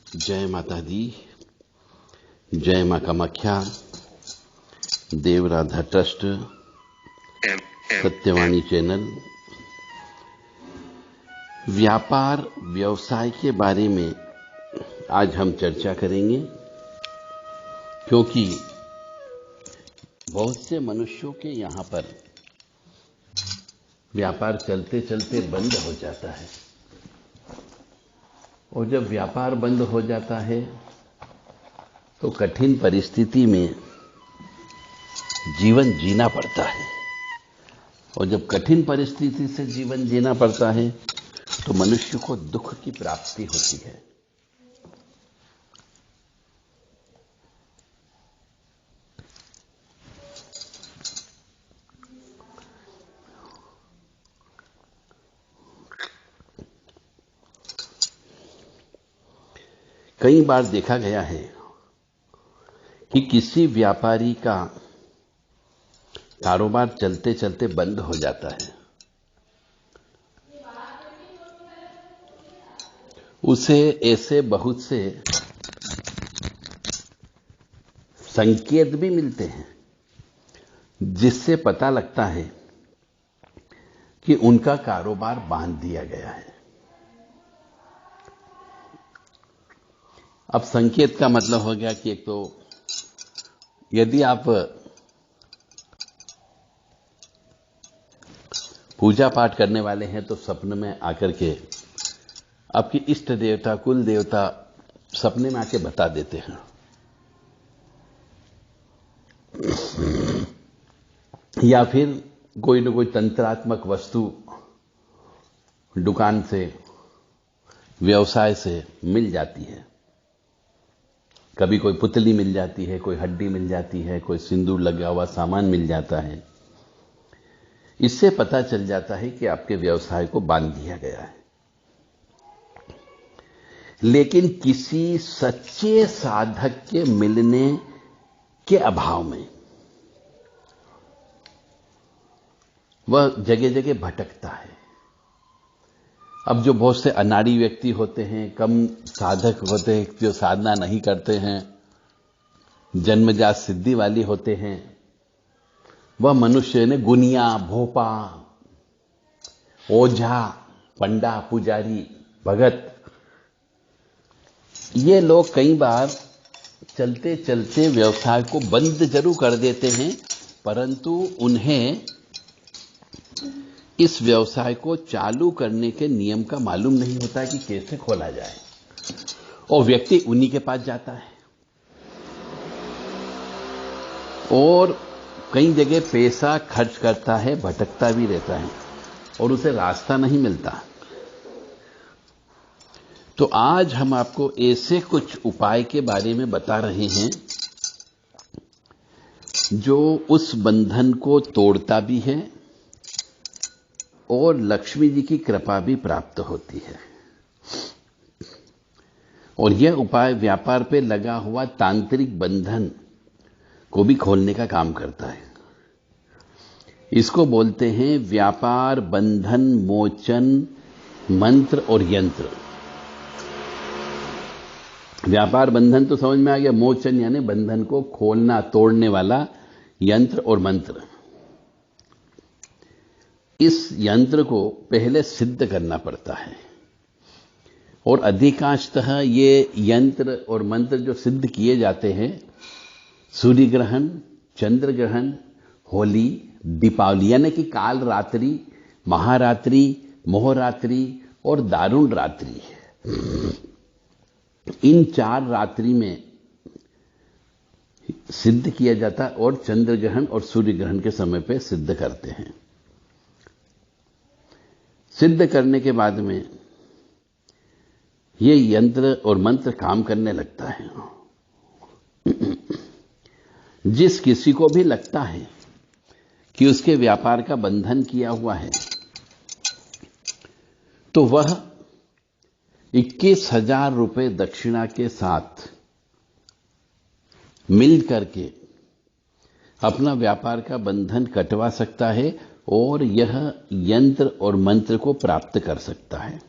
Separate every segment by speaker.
Speaker 1: जय माता दी, जय मां कामाख्या, देव राधा ट्रस्ट, सत्यवाणी चैनल। व्यापार व्यवसाय के बारे में आज हम चर्चा करेंगे, क्योंकि बहुत से मनुष्यों के यहां पर व्यापार चलते चलते बंद हो जाता है, और जब व्यापार बंद हो जाता है तो कठिन परिस्थिति में जीवन जीना पड़ता है। और जब कठिन परिस्थिति से जीवन जीना पड़ता है तो मनुष्य को दुख की प्राप्ति होती है। कई बार देखा गया है कि किसी व्यापारी का कारोबार चलते चलते बंद हो जाता है, उसे ऐसे बहुत से संकेत भी मिलते हैं जिससे पता लगता है कि उनका कारोबार बांध दिया गया है। अब संकेत का मतलब हो गया कि एक तो यदि आप पूजा पाठ करने वाले हैं तो सपने में आकर के आपकी इष्ट देवता, कुल देवता सपने में आके बता देते हैं। या फिर कोई न कोई तंत्रात्मक वस्तु दुकान से, व्यवसाय से मिल जाती है। कभी कोई पुतली मिल जाती है, कोई हड्डी मिल जाती है, कोई सिंदूर लगा हुआ सामान मिल जाता है। इससे पता चल जाता है कि आपके व्यवसाय को बांध दिया गया है। लेकिन किसी सच्चे साधक के मिलने के अभाव में वह जगह जगह भटकता है। अब जो बहुत से अनाड़ी व्यक्ति होते हैं, कम साधक होते हैं, जो साधना नहीं करते हैं, जन्मजात सिद्धि वाली होते हैं, वह मनुष्य ने गुनिया, भोपा, ओझा, पंडा, पुजारी, भगत, ये लोग कई बार चलते चलते व्यवसाय को बंद जरूर कर देते हैं, परंतु उन्हें इस व्यवसाय को चालू करने के नियम का मालूम नहीं होता कि कैसे खोला जाए, और व्यक्ति उन्हीं के पास जाता है और कई जगह पैसा खर्च करता है, भटकता भी रहता है और उसे रास्ता नहीं मिलता। तो आज हम आपको ऐसे कुछ उपाय के बारे में बता रहे हैं जो उस बंधन को तोड़ता भी है और लक्ष्मी जी की कृपा भी प्राप्त होती है। और यह उपाय व्यापार पे लगा हुआ तांत्रिक बंधन को भी खोलने का काम करता है। इसको बोलते हैं व्यापार बंधन मोचन मंत्र और यंत्र। व्यापार बंधन तो समझ में आ गया, मोचन यानी बंधन को खोलना, तोड़ने वाला यंत्र और मंत्र। इस यंत्र को पहले सिद्ध करना पड़ता है, और अधिकांशतः ये यंत्र और मंत्र जो सिद्ध किए जाते हैं सूर्य ग्रहण, चंद्र ग्रहण, होली, दीपावली यानी कि काल रात्रि, महारात्रि, मोहरात्रि और दारुण रात्रि, इन 4 रात्रि में सिद्ध किया जाता है, और चंद्र ग्रहण और सूर्य ग्रहण के समय पे सिद्ध करते हैं। सिद्ध करने के बाद में ये यंत्र और मंत्र काम करने लगता है। जिस किसी को भी लगता है कि उसके व्यापार का बंधन किया हुआ है, तो वह 21,000 रुपए दक्षिणा के साथ मिल करके अपना व्यापार का बंधन कटवा सकता है और यह यंत्र और मंत्र को प्राप्त कर सकता है।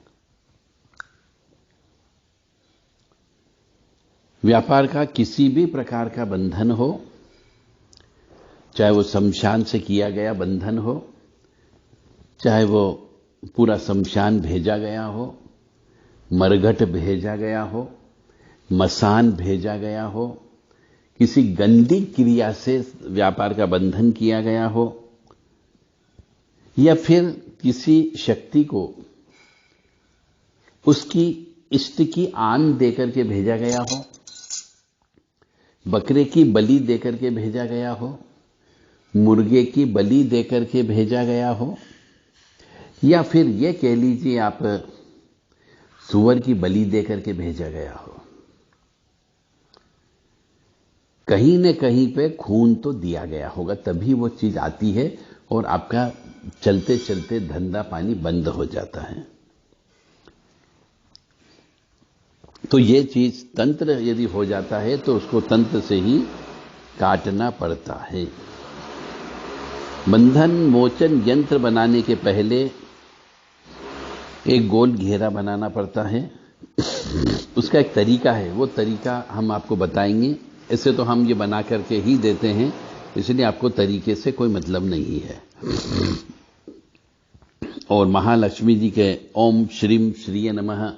Speaker 1: व्यापार का किसी भी प्रकार का बंधन हो, चाहे वो शमशान से किया गया बंधन हो, चाहे वो पूरा शमशान भेजा गया हो, मरघट भेजा गया हो, मसान भेजा गया हो, किसी गंदी क्रिया से व्यापार का बंधन किया गया हो, या फिर किसी शक्ति को उसकी इष्ट की आन देकर के भेजा गया हो, बकरे की बलि देकर के भेजा गया हो, मुर्गे की बलि देकर के भेजा गया हो, या फिर ये कह लीजिए आप सुअर की बलि देकर के भेजा गया हो, कहीं न कहीं पे खून तो दिया गया होगा, तभी वो चीज आती है और आपका चलते चलते धंधा पानी बंद हो जाता है। तो ये चीज तंत्र यदि हो जाता है तो उसको तंत्र से ही काटना पड़ता है। बंधन मोचन यंत्र बनाने के पहले एक गोल घेरा बनाना पड़ता है। उसका एक तरीका है, वो तरीका हम आपको बताएंगे। ऐसे तो हम ये बना करके ही देते हैं, इसलिए आपको तरीके से कोई मतलब नहीं है। और महालक्ष्मी जी के ओम श्रीम श्रीय नमः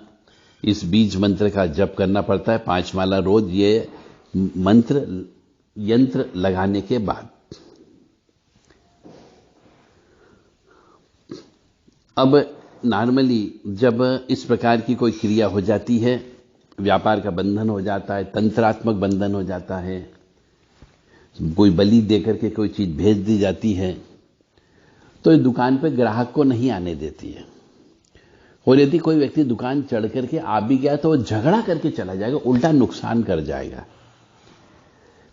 Speaker 1: इस बीज मंत्र का जप करना पड़ता है 5 माला रोज, ये मंत्र यंत्र लगाने के बाद। अब नॉर्मली जब इस प्रकार की कोई क्रिया हो जाती है, व्यापार का बंधन हो जाता है, तंत्रात्मक बंधन हो जाता है, कोई बलि देकर के कोई चीज भेज दी जाती है, तो इस दुकान पे ग्राहक को नहीं आने देती है। और यदि कोई व्यक्ति दुकान चढ़ करके आ भी गया तो वो झगड़ा करके चला जाएगा, उल्टा नुकसान कर जाएगा।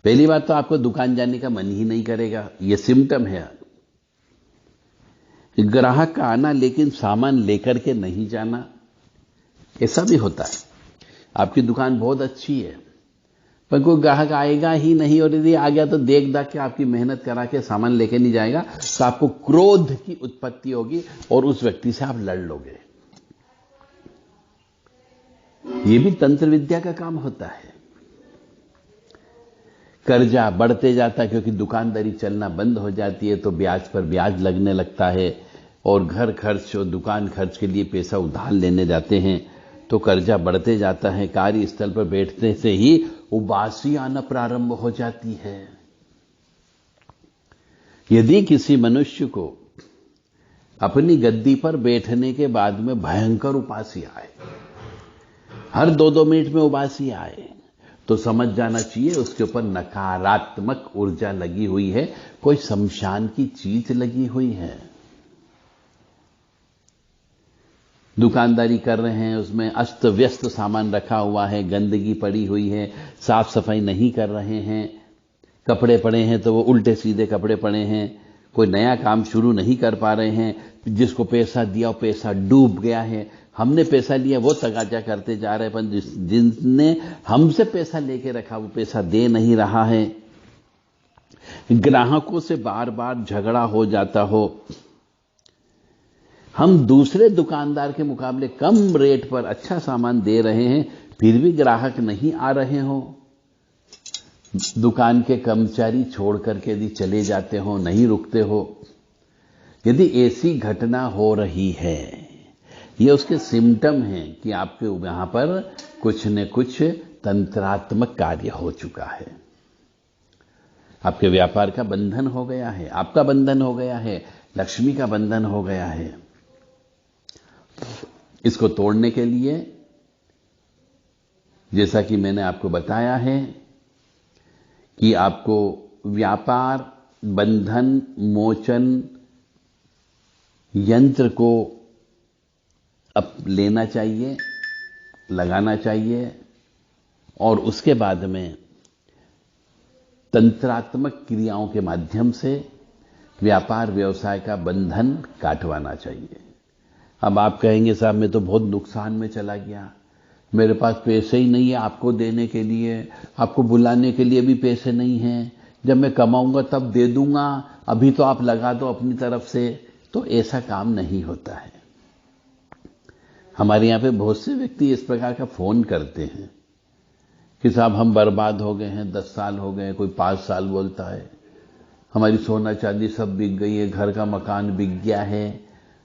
Speaker 1: पहली बात तो आपको दुकान जाने का मन ही नहीं करेगा, ये सिम्टम है। ग्राहक का आना लेकिन सामान लेकर के नहीं जाना, ऐसा भी होता है। आपकी दुकान बहुत अच्छी है पर कोई ग्राहक आएगा ही नहीं, और यदि आ गया तो देख दाख के आपकी मेहनत करा के सामान लेके नहीं जाएगा, तो आपको क्रोध की उत्पत्ति होगी और उस व्यक्ति से आप लड़ लोगे। ये भी तंत्र विद्या का काम होता है। कर्जा बढ़ते जाता है क्योंकि दुकानदारी चलना बंद हो जाती है, तो ब्याज पर ब्याज लगने लगता है, और घर खर्च और दुकान खर्च के लिए पैसा उधार लेने जाते हैं तो कर्जा बढ़ते जाता है। कार्यस्थल पर बैठने से ही उबासी आना प्रारंभ हो जाती है। यदि किसी मनुष्य को अपनी गद्दी पर बैठने के बाद में भयंकर उबासी आए, हर 2-2 मिनट में उबासी आए, तो समझ जाना चाहिए उसके ऊपर नकारात्मक ऊर्जा लगी हुई है, कोई शमशान की चीज लगी हुई है। दुकानदारी कर रहे हैं, उसमें अस्त व्यस्त सामान रखा हुआ है, गंदगी पड़ी हुई है, साफ सफाई नहीं कर रहे हैं, कपड़े पड़े हैं तो वो उल्टे सीधे कपड़े पड़े हैं, कोई नया काम शुरू नहीं कर पा रहे हैं, जिसको पैसा दिया वो पैसा डूब गया है, हमने पैसा लिया वो तगाजा करते जा रहे हैं, पर जिसने हमसे पैसा लेके रखा वो पैसा दे नहीं रहा है, ग्राहकों से बार बार झगड़ा हो जाता हो, हम दूसरे दुकानदार के मुकाबले कम रेट पर अच्छा सामान दे रहे हैं फिर भी ग्राहक नहीं आ रहे हो, दुकान के कर्मचारी छोड़ करके यदि चले जाते हो, नहीं रुकते हो, यदि ऐसी घटना हो रही है, ये उसके सिम्टम हैं कि आपके यहां पर कुछ न कुछ तंत्रात्मक कार्य हो चुका है। आपके व्यापार का बंधन हो गया है, आपका बंधन हो गया है, लक्ष्मी का बंधन हो गया है। इसको तोड़ने के लिए जैसा कि मैंने आपको बताया है कि आपको व्यापार बंधन मोचन यंत्र को अब लेना चाहिए, लगाना चाहिए, और उसके बाद में तंत्रात्मक क्रियाओं के माध्यम से व्यापार व्यवसाय का बंधन काटवाना चाहिए। अब आप कहेंगे साहब मैं तो बहुत नुकसान में चला गया, मेरे पास पैसे ही नहीं है आपको देने के लिए, आपको बुलाने के लिए भी पैसे नहीं हैं, जब मैं कमाऊंगा तब दे दूंगा, अभी तो आप लगा दो अपनी तरफ से। तो ऐसा काम नहीं होता है। हमारे यहां पे बहुत से व्यक्ति इस प्रकार का फोन करते हैं कि साहब हम बर्बाद हो गए हैं, 10 साल हो गए, कोई 5 साल बोलता है, हमारी सोना चांदी सब बिक गई है, घर का मकान बिक गया है,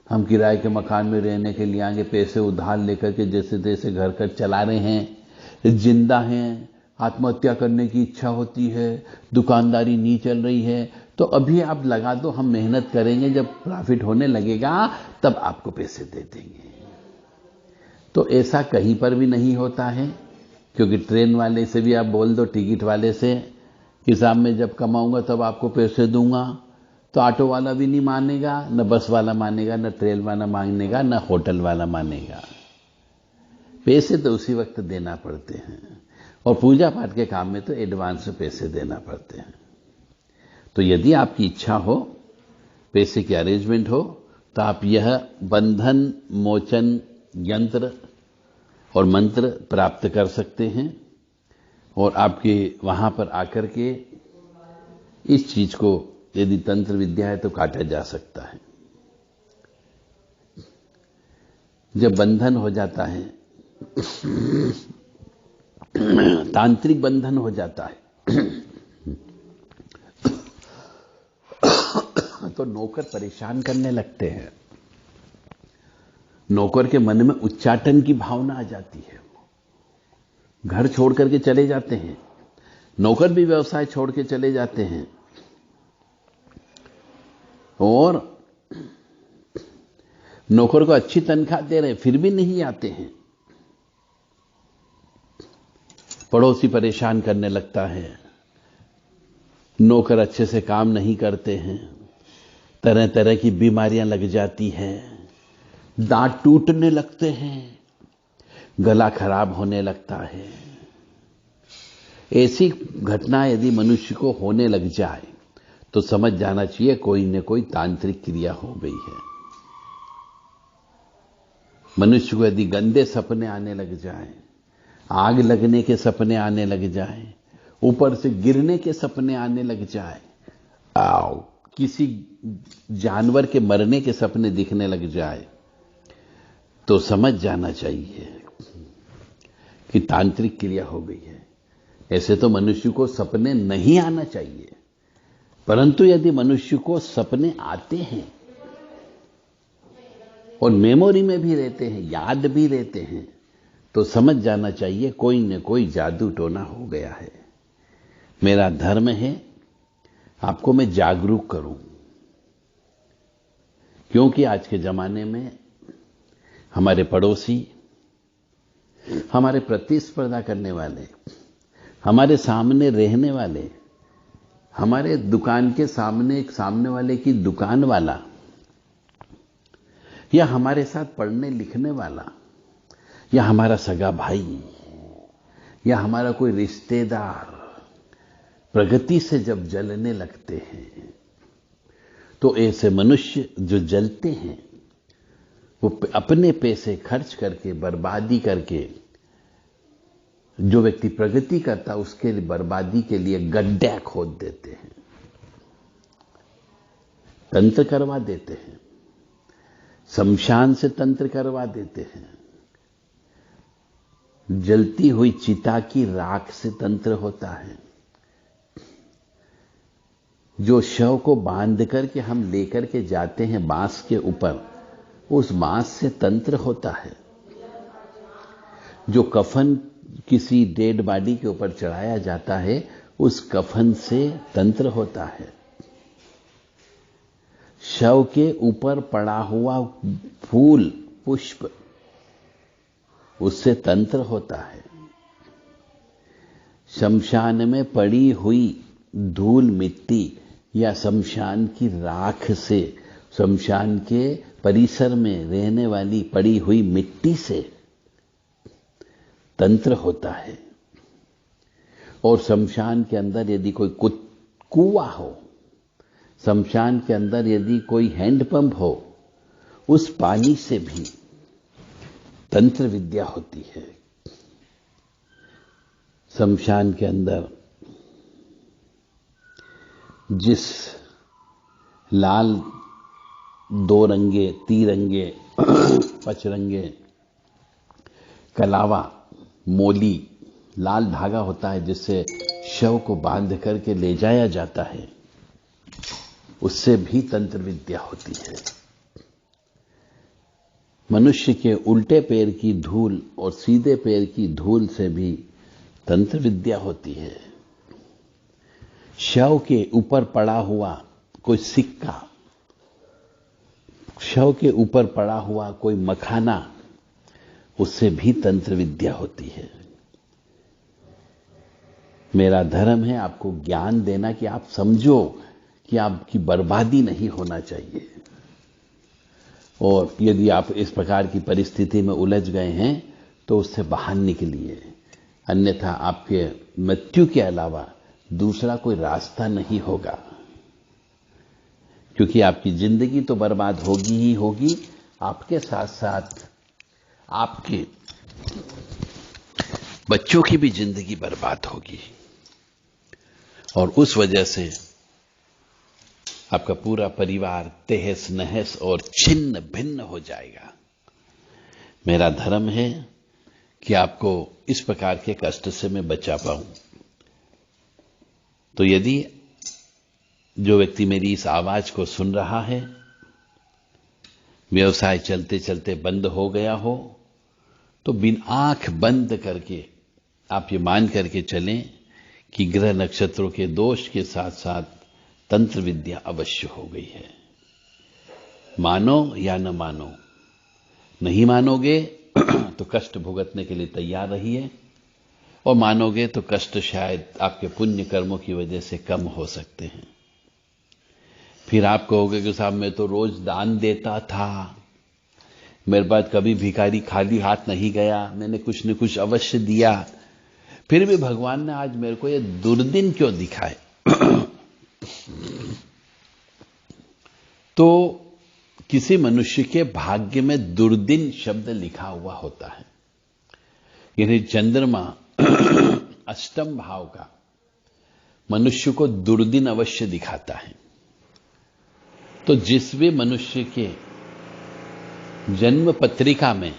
Speaker 1: हम किराए के मकान में रहने के लिए आगे पैसे उधार लेकर के जैसे तैसे घर कर चला रहे हैं, जिंदा हैं, आत्महत्या करने की इच्छा होती है, दुकानदारी नहीं चल रही है, तो अभी आप लगा दो, हम मेहनत करेंगे, जब प्रॉफिट होने लगेगा तब आपको पैसे दे देंगे। तो ऐसा कहीं पर भी नहीं होता है, क्योंकि ट्रेन वाले से भी आप बोल दो, टिकट वाले से कि साहब मैं जब कमाऊंगा तब आपको पैसे दूंगा, तो ऑटो वाला भी नहीं मानेगा, न बस वाला मानेगा, न ट्रेन वाला मानेगा, न होटल वाला मानेगा। पैसे तो उसी वक्त देना पड़ते हैं, और पूजा पाठ के काम में तो एडवांस में पैसे देना पड़ते हैं। तो यदि आपकी इच्छा हो, पैसे की अरेंजमेंट हो, तो आप यह बंधन मोचन यंत्र और मंत्र प्राप्त कर सकते हैं, और आपके वहां पर आकर के इस चीज को, यदि तंत्र विद्या है तो काटा जा सकता है। जब बंधन हो जाता है, तांत्रिक बंधन हो जाता है, तो नौकर परेशान करने लगते हैं, नौकर के मन में उच्चाटन की भावना आ जाती है, घर छोड़ करके चले जाते हैं, नौकर भी व्यवसाय छोड़ के चले जाते हैं, और नौकर को अच्छी तनख्वाह दे रहे फिर भी नहीं आते हैं, पड़ोसी परेशान करने लगता है, नौकर अच्छे से काम नहीं करते हैं, तरह तरह की बीमारियां लग जाती हैं, दांत टूटने लगते हैं, गला खराब होने लगता है। ऐसी घटना यदि मनुष्य को होने लग जाए तो समझ जाना चाहिए कोई न कोई तांत्रिक क्रिया हो गई है। मनुष्य को यदि गंदे सपने आने लग जाए, आग लगने के सपने आने लग जाए, ऊपर से गिरने के सपने आने लग जाए, किसी जानवर के मरने के सपने दिखने लग जाए, तो समझ जाना चाहिए कि तांत्रिक क्रिया हो गई है। ऐसे तो मनुष्य को सपने नहीं आना चाहिए, परंतु यदि मनुष्य को सपने आते हैं और मेमोरी में भी रहते हैं, याद भी रहते हैं, तो समझ जाना चाहिए कोई न कोई जादू टोना हो गया है। मेरा धर्म है आपको मैं जागरूक करूं, क्योंकि आज के जमाने में हमारे पड़ोसी, हमारे प्रतिस्पर्धा करने वाले, हमारे सामने रहने वाले, हमारे दुकान के सामने वाले की दुकान वाला, या हमारे साथ पढ़ने लिखने वाला, या हमारा सगा भाई, या हमारा कोई रिश्तेदार प्रगति से जब जलने लगते हैं, तो ऐसे मनुष्य जो जलते हैं वो अपने पैसे खर्च करके, बर्बादी करके, जो व्यक्ति प्रगति करता उसके लिए बर्बादी के लिए गड्ढे खोद देते हैं, तंत्र करवा देते हैं, शमशान से तंत्र करवा देते हैं, जलती हुई चिता की राख से तंत्र होता है, जो शव को बांध करके हम लेकर के जाते हैं बांस के ऊपर, उस बांस से तंत्र होता है, जो कफन किसी डेड बॉडी के ऊपर चढ़ाया जाता है उस कफन से तंत्र होता है, शव के ऊपर पड़ा हुआ फूल पुष्प उससे तंत्र होता है, शमशान में पड़ी हुई धूल मिट्टी या शमशान की राख से, शमशान के परिसर में रहने वाली पड़ी हुई मिट्टी से तंत्र होता है। और शमशान के अंदर यदि कोई कुआं हो, शमशान के अंदर यदि कोई हैंडपंप हो, उस पानी से भी तंत्र विद्या होती है। शमशान के अंदर जिस लाल 2 रंगे, तिरंगे, पचरंगे, कलावा, मोली लाल धागा होता है जिससे शव को बांध करके ले जाया जाता है, उससे भी तंत्र विद्या होती है। मनुष्य के उल्टे पैर की धूल और सीधे पैर की धूल से भी तंत्र विद्या होती है। शव के ऊपर पड़ा हुआ कोई सिक्का, शव के ऊपर पड़ा हुआ कोई मखाना, उससे भी तंत्र विद्या होती है। मेरा धर्म है आपको ज्ञान देना कि आप समझो कि आपकी बर्बादी नहीं होना चाहिए। और यदि आप इस प्रकार की परिस्थिति में उलझ गए हैं तो उससे बाहर निकलिए, अन्यथा आपके मृत्यु के अलावा दूसरा कोई रास्ता नहीं होगा। क्योंकि आपकी जिंदगी तो बर्बाद होगी ही होगी, आपके साथ साथ आपके बच्चों की भी जिंदगी बर्बाद होगी, और उस वजह से आपका पूरा परिवार तहस नहस और छिन्न भिन्न हो जाएगा। मेरा धर्म है कि आपको इस प्रकार के कष्ट से मैं बचा पाऊं। तो यदि जो व्यक्ति मेरी इस आवाज को सुन रहा है, व्यवसाय चलते चलते बंद हो गया हो, तो बिन आंख बंद करके आप ये मान करके चलें कि ग्रह नक्षत्रों के दोष के साथ साथ तंत्र विद्या अवश्य हो गई है। मानो या न मानो, नहीं मानोगे तो कष्ट भुगतने के लिए तैयार रहिए, और मानोगे तो कष्ट शायद आपके पुण्य कर्मों की वजह से कम हो सकते हैं। फिर आप कहोगे कि साहब मैं तो रोज दान देता था, मेरे पास कभी भिखारी खाली हाथ नहीं गया, मैंने कुछ न कुछ अवश्य दिया, फिर भी भगवान ने आज मेरे को ये दुर्दिन क्यों दिखाए? तो किसी मनुष्य के भाग्य में दुर्दिन शब्द लिखा हुआ होता है। यानी चंद्रमा अष्टम भाव का मनुष्य को दुर्दिन अवश्य दिखाता है। तो जिस भी मनुष्य के जन्म पत्रिका में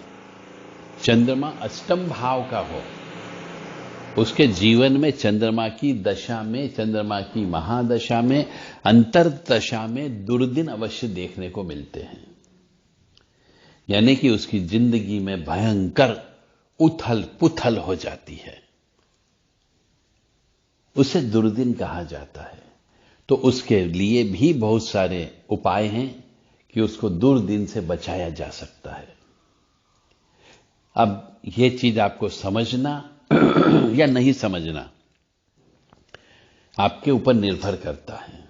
Speaker 1: चंद्रमा अष्टम भाव का हो, उसके जीवन में चंद्रमा की दशा में, चंद्रमा की महादशा में, अंतरदशा में दुर्दिन अवश्य देखने को मिलते हैं। यानी कि उसकी जिंदगी में भयंकर उथल पुथल हो जाती है, उसे दुर्दिन कहा जाता है। तो उसके लिए भी बहुत सारे उपाय हैं कि उसको दुर्दिन से बचाया जा सकता है। अब यह चीज आपको समझना या नहीं समझना आपके ऊपर निर्भर करता है।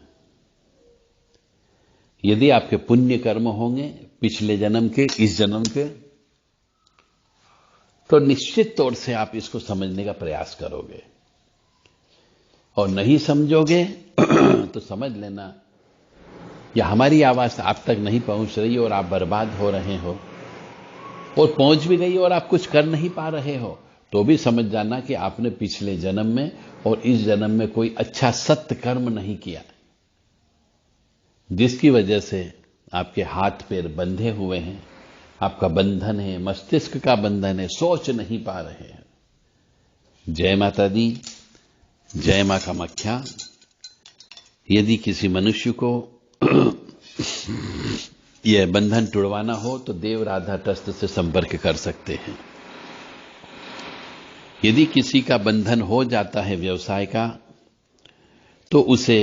Speaker 1: यदि आपके पुण्य कर्म होंगे पिछले जन्म के, इस जन्म के, तो निश्चित तौर से आप इसको समझने का प्रयास करोगे, और नहीं समझोगे तो समझ लेना या हमारी आवाज आप तक नहीं पहुंच रही और आप बर्बाद हो रहे हो, और पहुंच भी गई और आप कुछ कर नहीं पा रहे हो, तो भी समझ जाना कि आपने पिछले जन्म में और इस जन्म में कोई अच्छा सत्य कर्म नहीं किया, जिसकी वजह से आपके हाथ पैर बंधे हुए हैं, आपका बंधन है, मस्तिष्क का बंधन है, सोच नहीं पा रहे हैं। जय माता दी, जय मां कामाख्या। यदि किसी मनुष्य को यह बंधन टुड़वाना हो तो देव राधा ट्रस्ट से संपर्क कर सकते हैं। यदि किसी का बंधन हो जाता है व्यवसाय का, तो उसे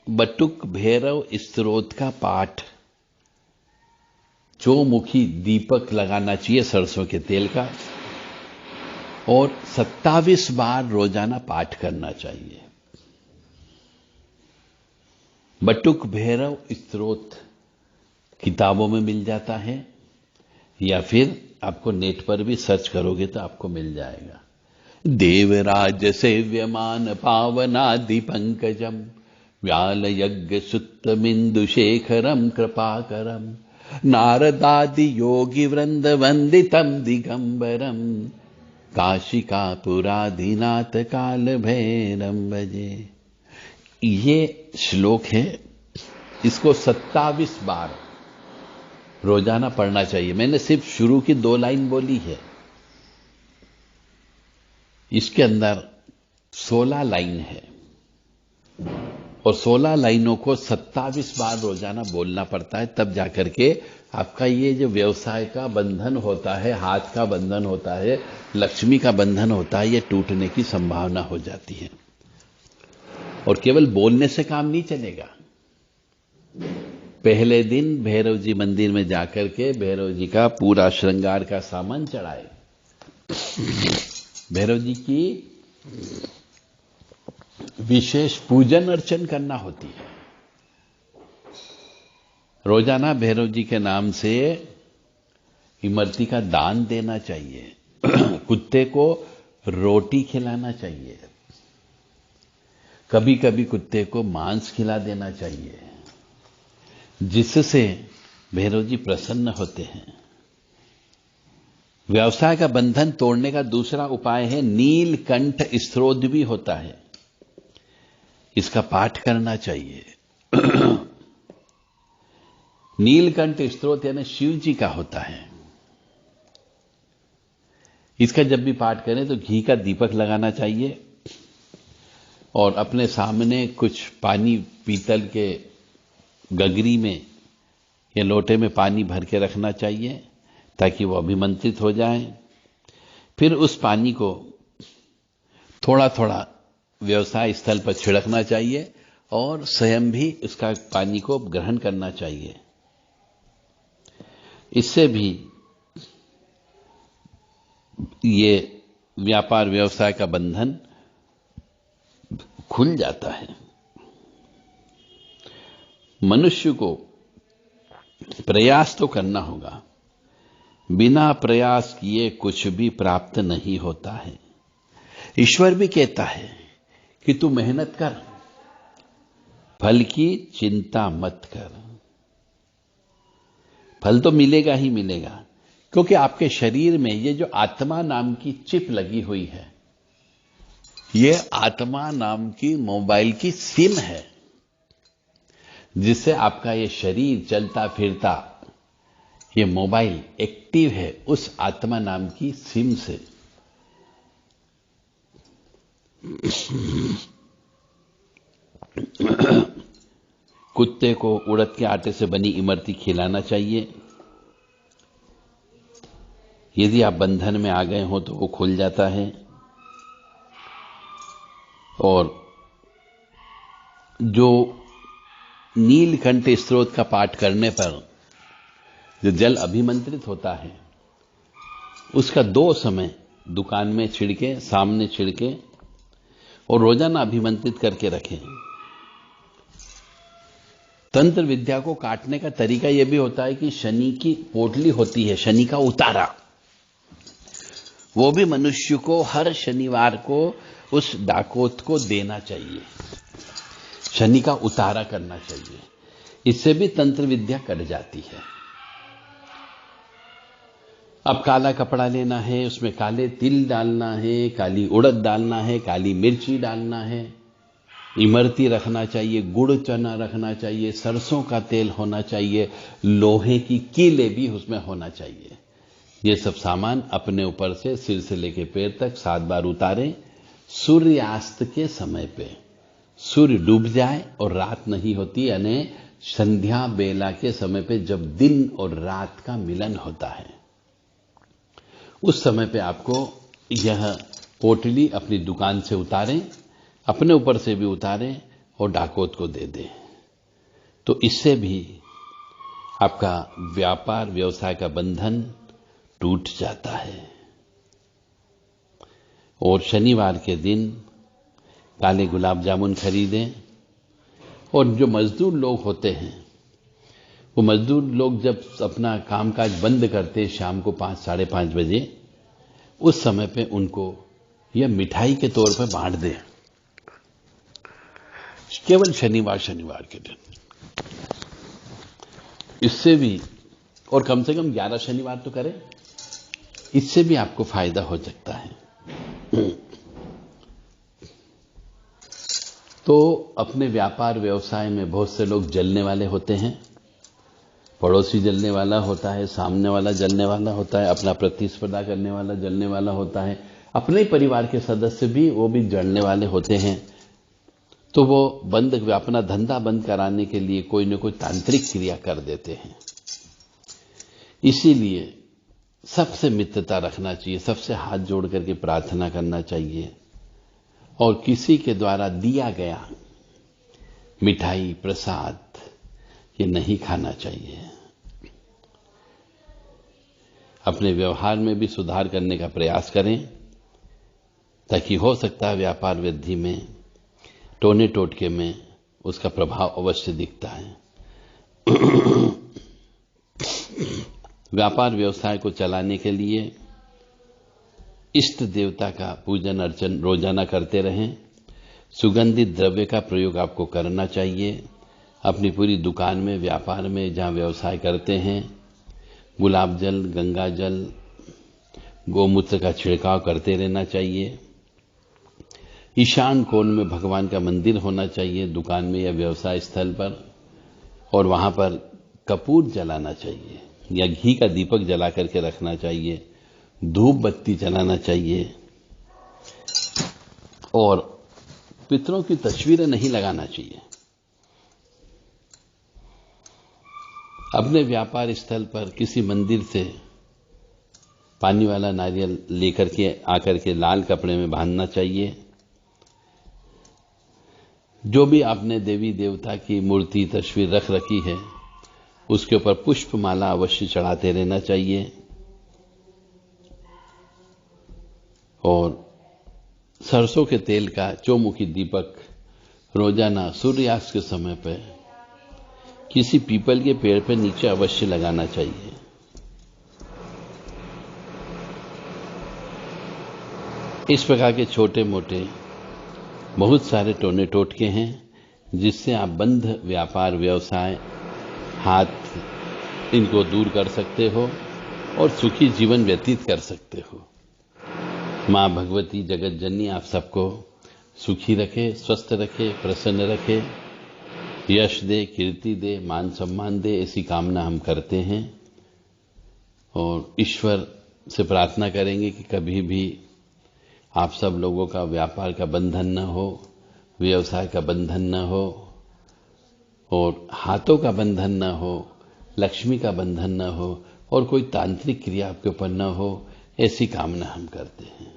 Speaker 1: बटुक भैरव स्तोत्र का पाठ, चौमुखी दीपक लगाना चाहिए सरसों के तेल का, और 27 बार रोजाना पाठ करना चाहिए। बटुक भैरव स्तोत्र किताबों में मिल जाता है, या फिर आपको नेट पर भी सर्च करोगे तो आपको मिल जाएगा। देवराज सेव्यमान पावनादि पंकजम व्याल यज्ञ सुत्तमिंदु शेखरम कृपाकरम नारदादि योगी वृंद वंदितम दिगंबरम काशिका पुराधिनाथ काल भैरम भजे। ये श्लोक है, इसको 27 बार रोजाना पढ़ना चाहिए। मैंने सिर्फ शुरू की 2 लाइन बोली है, इसके अंदर 16 लाइन है और 16 लाइनों को 27 बार रोजाना बोलना पड़ता है, तब जाकर के आपका ये जो व्यवसाय का बंधन होता है, हाथ का बंधन होता है, लक्ष्मी का बंधन होता है, ये टूटने की संभावना हो जाती है। और केवल बोलने से काम नहीं चलेगा। पहले दिन भैरव जी मंदिर में जाकर के भैरव जी का पूरा श्रृंगार का सामान चढ़ाए, भैरव जी की विशेष पूजन अर्चन करना होती है। रोजाना भैरव जी के नाम से इमरती का दान देना चाहिए, कुत्ते को रोटी खिलाना चाहिए, कभी कभी कुत्ते को मांस खिला देना चाहिए, जिससे भैरव जी प्रसन्न होते हैं। व्यवसाय का बंधन तोड़ने का दूसरा उपाय है नीलकंठ स्तोत्र भी होता है, इसका पाठ करना चाहिए। नीलकंठ स्तोत्र यानी शिव जी का होता है। इसका जब भी पाठ करें तो घी का दीपक लगाना चाहिए और अपने सामने कुछ पानी पीतल के गगरी में या लोटे में पानी भर के रखना चाहिए ताकि वो अभिमंत्रित हो जाए। फिर उस पानी को थोड़ा थोड़ा व्यवसाय स्थल पर छिड़कना चाहिए और स्वयं भी उसका पानी को ग्रहण करना चाहिए। इससे भी ये व्यापार व्यवसाय का बंधन खुल जाता है। मनुष्य को प्रयास तो करना होगा, बिना प्रयास किए कुछ भी प्राप्त नहीं होता है। ईश्वर भी कहता है कि तू मेहनत कर, फल की चिंता मत कर। फल तो मिलेगा ही मिलेगा, क्योंकि आपके शरीर में ये जो आत्मा नाम की चिप लगी हुई है, ये आत्मा नाम की मोबाइल की सिम है, जिससे आपका ये शरीर चलता फिरता, ये मोबाइल एक्टिव है उस आत्मा नाम की सिम से। कुत्ते को उड़द के आटे से बनी इमरती खिलाना चाहिए। यदि आप बंधन में आ गए हो तो वो खुल जाता है। और जो नीलकंठ स्तोत्र का पाठ करने पर जो जल अभिमंत्रित होता है, उसका 2 समय दुकान में छिड़के, सामने छिड़के और रोजाना अभिमंत्रित करके रखें। तंत्र विद्या को काटने का तरीका यह भी होता है कि शनि की पोटली होती है, शनि का उतारा, वो भी मनुष्य को हर शनिवार को उस डाकोत को देना चाहिए, शनि का उतारा करना चाहिए। इससे भी तंत्र विद्या कट जाती है। अब काला कपड़ा लेना है, उसमें काले तिल डालना है, काली उड़द डालना है, काली मिर्ची डालना है, इमरती रखना चाहिए, गुड़ चना रखना चाहिए, सरसों का तेल होना चाहिए, लोहे की कीले भी उसमें होना चाहिए। ये सब सामान अपने ऊपर से सिर से लेकर पैर तक 7 बार उतारें। सूर्यास्त के समय पे, सूर्य डूब जाए और रात नहीं होती, यानी संध्या बेला के समय पे जब दिन और रात का मिलन होता है, उस समय पे आपको यह पोटली अपनी दुकान से उतारें, अपने ऊपर से भी उतारें और डाकोत को दे दें। तो इससे भी आपका व्यापार व्यवसाय का बंधन टूट जाता है। और शनिवार के दिन काले गुलाब जामुन खरीदें। और जो मजदूर लोग होते हैं, वो मजदूर लोग जब अपना कामकाज बंद करते शाम को 5, 5:30 बजे, उस समय पे उनको यह मिठाई के तौर पर बांट दें, केवल शनिवार के दिन। इससे भी, और कम से कम 11 शनिवार तो करें, इससे भी आपको फायदा हो सकता है। तो अपने व्यापार व्यवसाय में बहुत से लोग जलने वाले होते हैं। पड़ोसी जलने वाला होता है, सामने वाला जलने वाला होता है, अपना प्रतिस्पर्धा करने वाला जलने वाला होता है, अपने परिवार के सदस्य भी वो भी जड़ने वाले होते हैं, तो वो अपना धंधा बंद कराने के लिए कोई न कोई तांत्रिक क्रिया कर देते हैं। इसीलिए सबसे मित्रता रखना चाहिए, सबसे हाथ जोड़ करके प्रार्थना करना चाहिए, और किसी के द्वारा दिया गया मिठाई प्रसाद ये नहीं खाना चाहिए। अपने व्यवहार में भी सुधार करने का प्रयास करें, ताकि हो सकता है व्यापार वृद्धि में, टोने टोटके में उसका प्रभाव अवश्य दिखता है। व्यापार व्यवसाय को चलाने के लिए इष्ट देवता का पूजन अर्चन रोजाना करते रहें। सुगंधित द्रव्य का प्रयोग आपको करना चाहिए। अपनी पूरी दुकान में, व्यापार में, जहां व्यवसाय करते हैं, गुलाब जल, गंगा जल, गोमूत्र का छिड़काव करते रहना चाहिए। ईशान कोण में भगवान का मंदिर होना चाहिए दुकान में या व्यवसाय स्थल पर, और वहां पर कपूर जलाना चाहिए या घी का दीपक जला करके रखना चाहिए, धूप बत्ती जलाना चाहिए, और पितरों की तस्वीरें नहीं लगाना चाहिए। अपने व्यापार स्थल पर किसी मंदिर से पानी वाला नारियल लेकर के आकर के लाल कपड़े में बांधना चाहिए। जो भी आपने देवी देवता की मूर्ति तस्वीर रख रखी है उसके ऊपर पुष्प माला अवश्य चढ़ाते रहना चाहिए, और सरसों के तेल का चौमुखी दीपक रोजाना सूर्यास्त के समय पर किसी पीपल के पेड़ पर नीचे अवश्य लगाना चाहिए। इस प्रकार के छोटे मोटे बहुत सारे टोने टोटके हैं जिससे आप बंध व्यापार व्यवसाय हाथ इनको दूर कर सकते हो और सुखी जीवन व्यतीत कर सकते हो। मां भगवती जगत जननी आप सबको सुखी रखे, स्वस्थ रखे, प्रसन्न रखे, यश दे, कीर्ति दे, मान सम्मान दे, ऐसी कामना हम करते हैं। और ईश्वर से प्रार्थना करेंगे कि कभी भी आप सब लोगों का व्यापार का बंधन न हो, व्यवसाय का बंधन न हो, और हाथों का बंधन न हो, लक्ष्मी का बंधन न हो, और कोई तांत्रिक क्रिया आपके ऊपर न हो, ऐसी कामना हम करते हैं।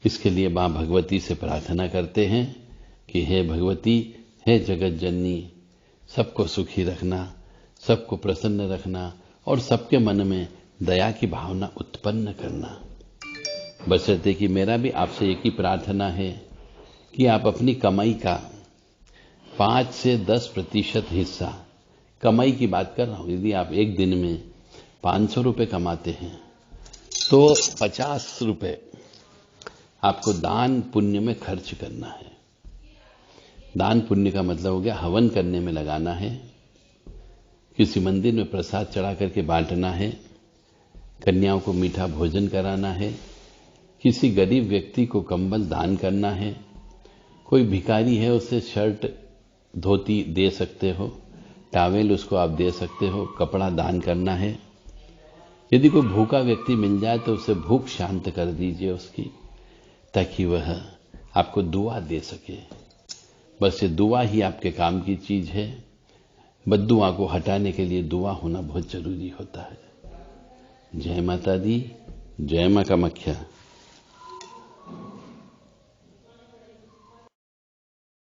Speaker 1: इसके लिए मां भगवती से प्रार्थना करते हैं कि हे भगवती, हे जगत जननी, सबको सुखी रखना, सबको प्रसन्न रखना, और सबके मन में दया की भावना उत्पन्न करना। बशर्ते कि मेरा भी आपसे एक ही प्रार्थना है कि आप अपनी कमाई का 5 से 10% हिस्सा, कमाई की बात कर रहा हूं, यदि आप एक दिन में 500 रुपए कमाते हैं तो 50 रुपए आपको दान पुण्य में खर्च करना है। दान पुण्य का मतलब हो गया हवन करने में लगाना है, किसी मंदिर में प्रसाद चढ़ा करके बांटना है, कन्याओं को मीठा भोजन कराना है, किसी गरीब व्यक्ति को कंबल दान करना है, कोई भिखारी है उसे शर्ट धोती दे सकते हो, टॉवेल उसको आप दे सकते हो, कपड़ा दान करना है। यदि कोई भूखा व्यक्ति मिल जाए तो उसे भूख शांत कर दीजिए उसकी, ताकि वह आपको दुआ दे सके। बस ये दुआ ही आपके काम की चीज है। बद्दुआ को हटाने के लिए दुआ होना बहुत जरूरी होता है। जय माता दी, जय मां कामाख्या।